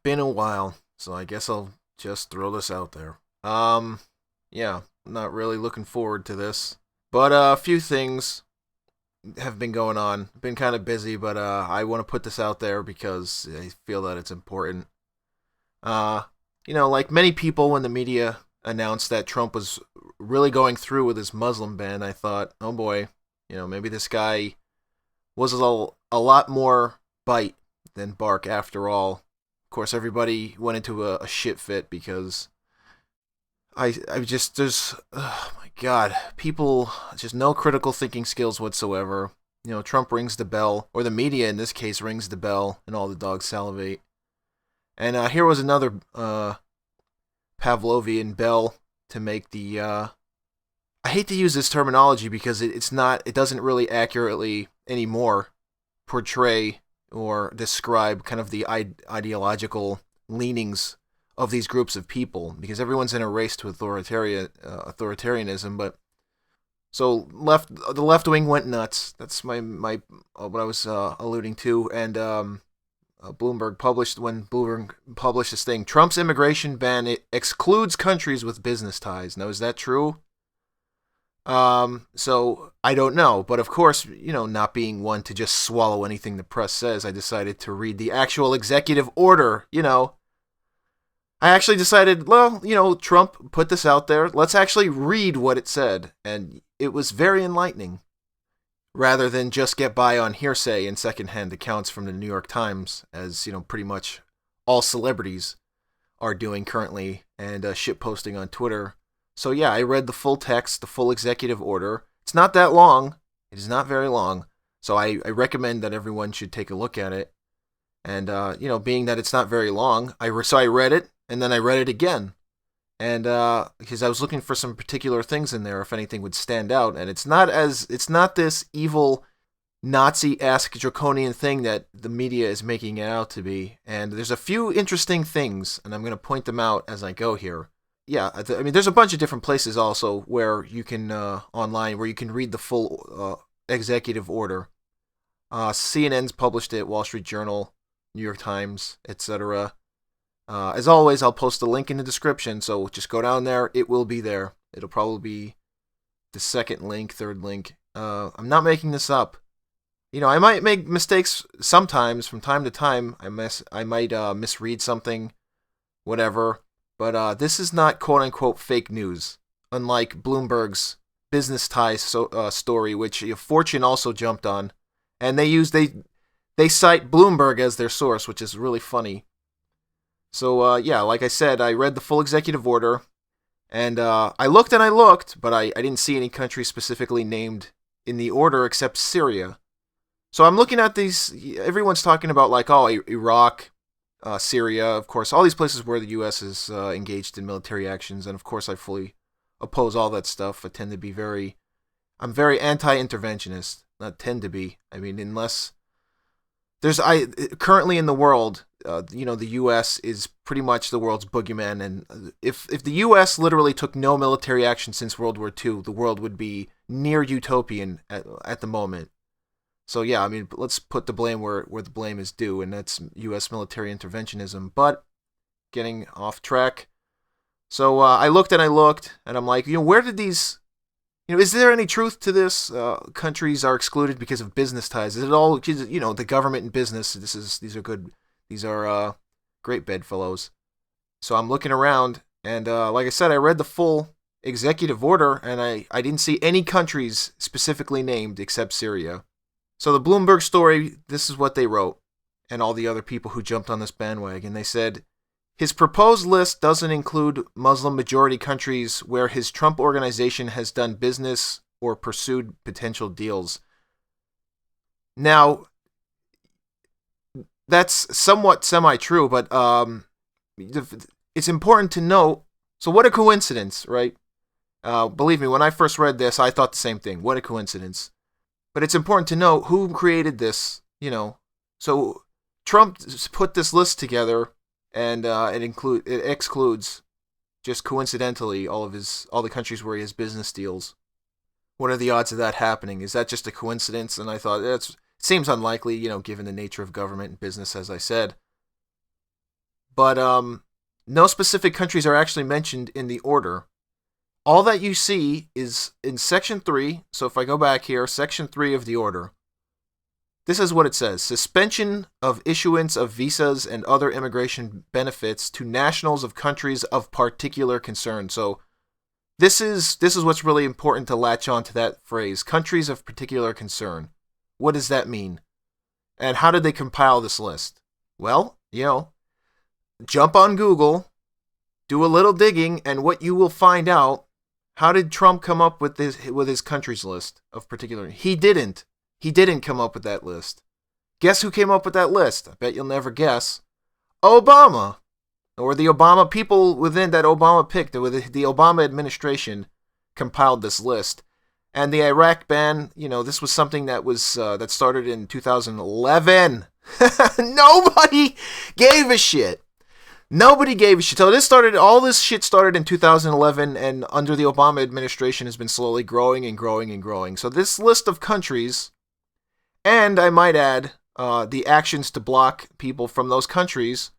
been a while, so I guess I'll just throw this out there. Yeah, not really looking forward to this, but a few things have been going on. Been kind of busy, but I want to put this out there because I feel that it's important. Uh, like many people, when the media announced that Trump was really going through with his Muslim ban, I thought, oh boy, maybe this guy was a lot more bite than bark after all. Of course, everybody went into a shit fit because I just there's oh my god, people just no critical thinking skills whatsoever. Trump rings the bell, or the media in this case rings the bell, and all the dogs salivate. And here was another Pavlovian bell to make the. I hate to use this terminology because it's not. It doesn't really accurately anymore portray or describe kind of the ideological leanings of these groups of people, because everyone's in a race to authoritarianism. But so the left wing went nuts. That's my what I was alluding to. And Bloomberg published this thing: Trump's immigration ban excludes countries with business ties. Now, is that true? So I don't know, but of course, not being one to just swallow anything the press says, I decided to read the actual executive order. I actually decided, well, Trump put this out there. Let's actually read what it said, and it was very enlightening, rather than just get by on hearsay and secondhand accounts from the New York Times, as pretty much all celebrities are doing currently, and shitposting on Twitter. So yeah, I read the full text, the full executive order. It's not that long. It is not very long. So I recommend that everyone should take a look at it. And, being that it's not very long, I read it, and then I read it again. And because I was looking for some particular things in there, if anything would stand out. And it's not this evil Nazi-esque draconian thing that the media is making it out to be. And there's a few interesting things, and I'm going to point them out as I go here. Yeah, I mean, there's a bunch of different places also where you can, online, where you can read the full executive order. CNN's published it, Wall Street Journal, New York Times, etc. As always, I'll post a link in the description, so just go down there. It will be there. It'll probably be the second link, third link. I'm not making this up. I might make mistakes sometimes, from time to time. I might misread something, whatever. But this is not quote-unquote fake news, unlike Bloomberg's business ties story, which Fortune also jumped on. And they cite Bloomberg as their source, which is really funny. So, yeah, like I said, I read the full executive order, and I looked, but I didn't see any country specifically named in the order except Syria. So I'm looking at these, everyone's talking about, like, Iraq, Syria, of course, all these places where the U.S. is engaged in military actions, and of course I fully oppose all that stuff. I'm very anti-interventionist, not tend to be. I mean, unless currently in the world, the U.S. is pretty much the world's boogeyman, and if the U.S. literally took no military action since World War II, the world would be near utopian at the moment. So yeah, I mean, let's put the blame where the blame is due, and that's U.S. military interventionism. But getting off track. So I looked, and I'm like, where did these, is there any truth to this? Countries are excluded because of business ties. Is it all, the government and business? These are great bedfellows. So I'm looking around, and like I said, I read the full executive order, and I didn't see any countries specifically named except Syria. So the Bloomberg story, this is what they wrote, and all the other people who jumped on this bandwagon. They said, his proposed list doesn't include Muslim-majority countries where his Trump organization has done business or pursued potential deals. Now, that's somewhat semi-true, but it's important to note, so what a coincidence, right? Believe me, when I first read this, I thought the same thing. What a coincidence. But it's important to know who created this, So Trump put this list together, and it excludes, just coincidentally, all the countries where he has business deals. What are the odds of that happening? Is that just a coincidence? And I thought it seems unlikely, given the nature of government and business, as I said. but no specific countries are actually mentioned in the order. All that you see is in Section 3. So if I go back here, Section 3 of the order. This is what it says. Suspension of issuance of visas and other immigration benefits to nationals of countries of particular concern. So this is what's really important to latch on to that phrase, countries of particular concern. What does that mean? And how did they compile this list? Well, jump on Google, do a little digging, and what you will find out, how did Trump come up with his countries list of particular? He didn't. He didn't come up with that list. Guess who came up with that list? I bet you'll never guess. Obama. Or the Obama people within that Obama picked, the Obama administration compiled this list. And the Iraq ban, this was something that was that started in 2011. Nobody gave a shit. Nobody gave a shit. So all this shit started in 2011, and under the Obama administration has been slowly growing and growing and growing. So this list of countries, and I might add, the actions to block people from those countries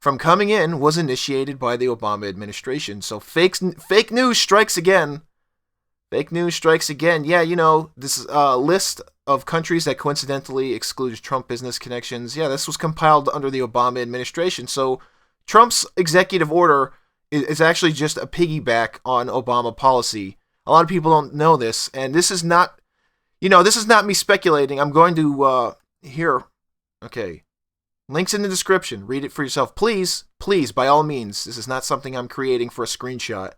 from coming in was initiated by the Obama administration. So fake news strikes again. Fake news strikes again. Yeah, this list of countries that coincidentally excludes Trump business connections. Yeah, this was compiled under the Obama administration. So Trump's executive order is actually just a piggyback on Obama policy. A lot of people don't know this, and this is not, this is not me speculating. I'm going to, here, okay, links in the description. Read it for yourself. Please, by all means. This is not something I'm creating for a screenshot.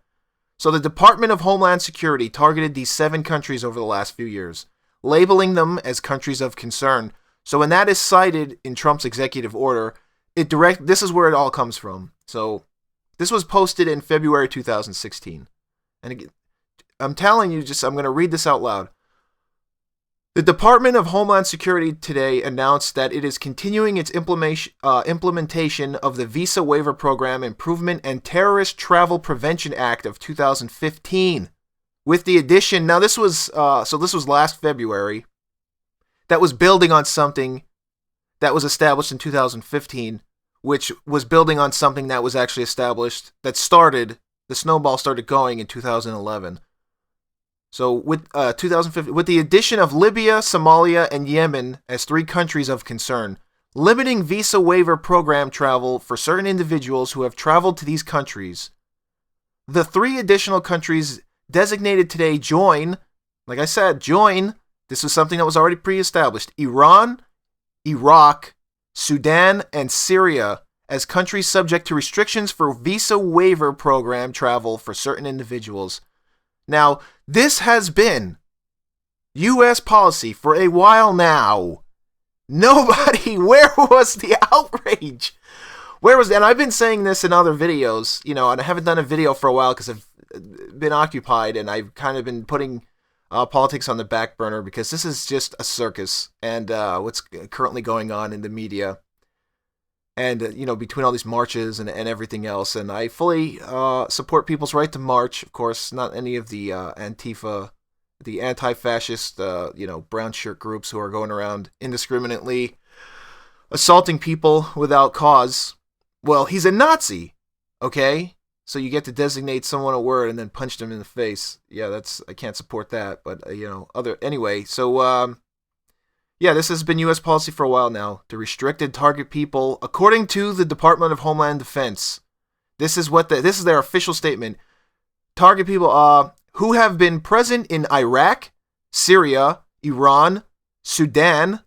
So the Department of Homeland Security targeted these 7 countries over the last few years, labeling them as countries of concern. So when that is cited in Trump's executive order, this is where it all comes from. So this was posted in February 2016. And again, I'm telling you, I'm going to read this out loud. The Department of Homeland Security today announced that it is continuing its implementation of the Visa Waiver Program Improvement and Terrorist Travel Prevention Act of 2015. With the addition, now this was last February, that was building on something that was established in 2015, which was building on something that was actually established, the snowball started going in 2011. So with 2015, with the addition of Libya, Somalia, and Yemen as 3 countries of concern, limiting visa waiver program travel for certain individuals who have traveled to these countries. The 3 additional countries designated today join, this was something that was already pre-established, Iran, Iraq, Sudan, and Syria as countries subject to restrictions for visa waiver program travel for certain individuals. Now, this has been U.S. policy for a while now. Nobody, where was the outrage? And I've been saying this in other videos, and I haven't done a video for a while because I've been occupied, and I've kind of been putting politics on the back burner because this is just a circus, and what's currently going on in the media. And, between all these marches and everything else. And I fully support people's right to march. Of course, not any of the Antifa, the anti-fascist, brown shirt groups who are going around indiscriminately assaulting people without cause. Well, he's a Nazi, okay? So you get to designate someone a word and then punch them in the face. Yeah, I can't support that. But, anyway, so... yeah, this has been U.S. policy for a while now, to restrict and target people, according to the Department of Homeland Defense. This is their official statement. Target people who have been present in Iraq, Syria, Iran, Sudan,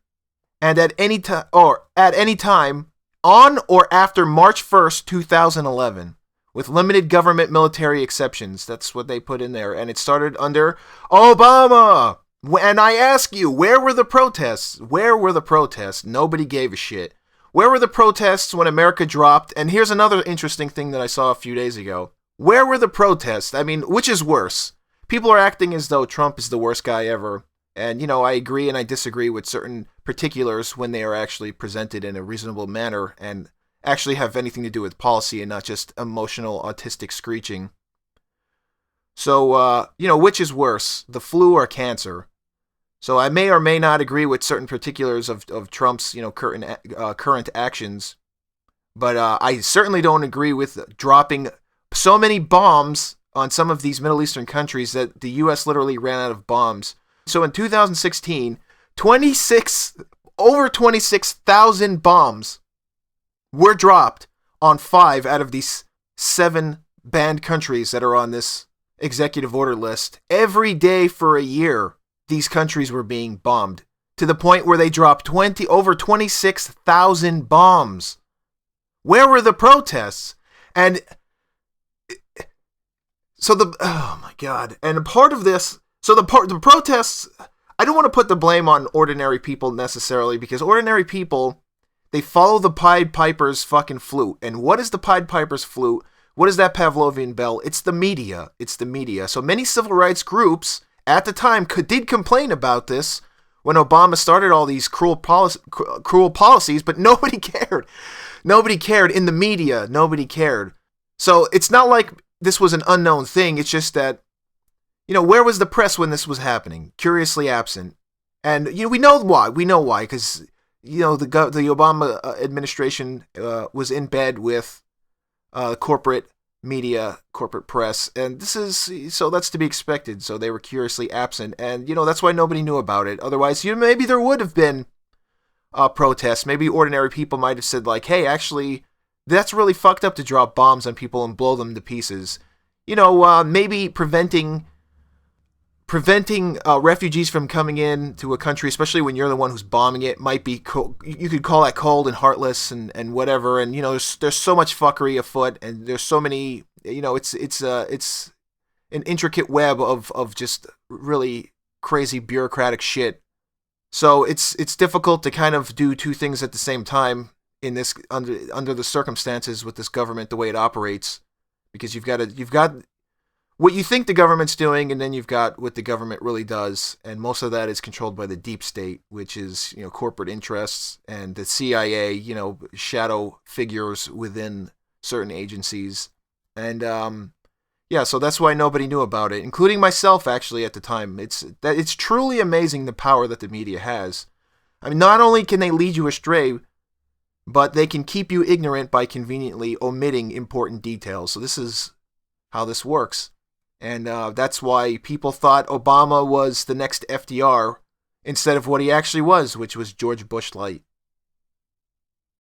and at any time on or after March 1st, 2011, with limited government military exceptions. That's what they put in there, and it started under Obama. And I ask you, where were the protests? Where were the protests? Nobody gave a shit. Where were the protests when America dropped? And here's another interesting thing that I saw a few days ago. Where were the protests? I mean, which is worse? People are acting as though Trump is the worst guy ever. And, I agree and I disagree with certain particulars when they are actually presented in a reasonable manner and actually have anything to do with policy and not just emotional autistic screeching. So, which is worse, the flu or cancer? So I may or may not agree with certain particulars of Trump's, current actions. But I certainly don't agree with dropping so many bombs on some of these Middle Eastern countries that the U.S. literally ran out of bombs. So in 2016, over 26,000 bombs were dropped on 5 out of these 7 banned countries that are on this executive order list. Every day for a year, these countries were being bombed to the point where they dropped over 26,000 bombs. Where were the protests? And so oh my God. And a part of this, so the protests, I don't want to put the blame on ordinary people necessarily, because ordinary people, they follow the Pied Piper's fucking flute. And what is the Pied Piper's flute? What is that Pavlovian bell? It's the media. It's the media. So many civil rights groups at the time did complain about this when Obama started all these cruel policies, but nobody cared. Nobody cared in the media. Nobody cared. So it's not like this was an unknown thing. It's just that, where was the press when this was happening? Curiously absent. And, we know why. We know why. Because, the Obama administration was in bed with corporate media, corporate press. And that's to be expected. So they were curiously absent. And, that's why nobody knew about it. Otherwise, maybe there would have been protests. Maybe ordinary people might have said, like, hey, actually, that's really fucked up to drop bombs on people and blow them to pieces. Maybe preventing refugees from coming in to a country, especially when you're the one who's bombing it, might be you could call that cold and heartless and whatever. And there's so much fuckery afoot, and there's so many. It's an intricate web of just really crazy bureaucratic shit. So it's difficult to kind of do two things at the same time in this under the circumstances with this government, the way it operates, because you've got what you think the government's doing, and then you've got what the government really does, and most of that is controlled by the deep state, which is corporate interests and the CIA, shadow figures within certain agencies, and so that's why nobody knew about it, including myself actually at the time. It's truly amazing the power that the media has. I mean, not only can they lead you astray, but they can keep you ignorant by conveniently omitting important details. So this is how this works. And that's why people thought Obama was the next FDR instead of what he actually was, which was George Bush Light.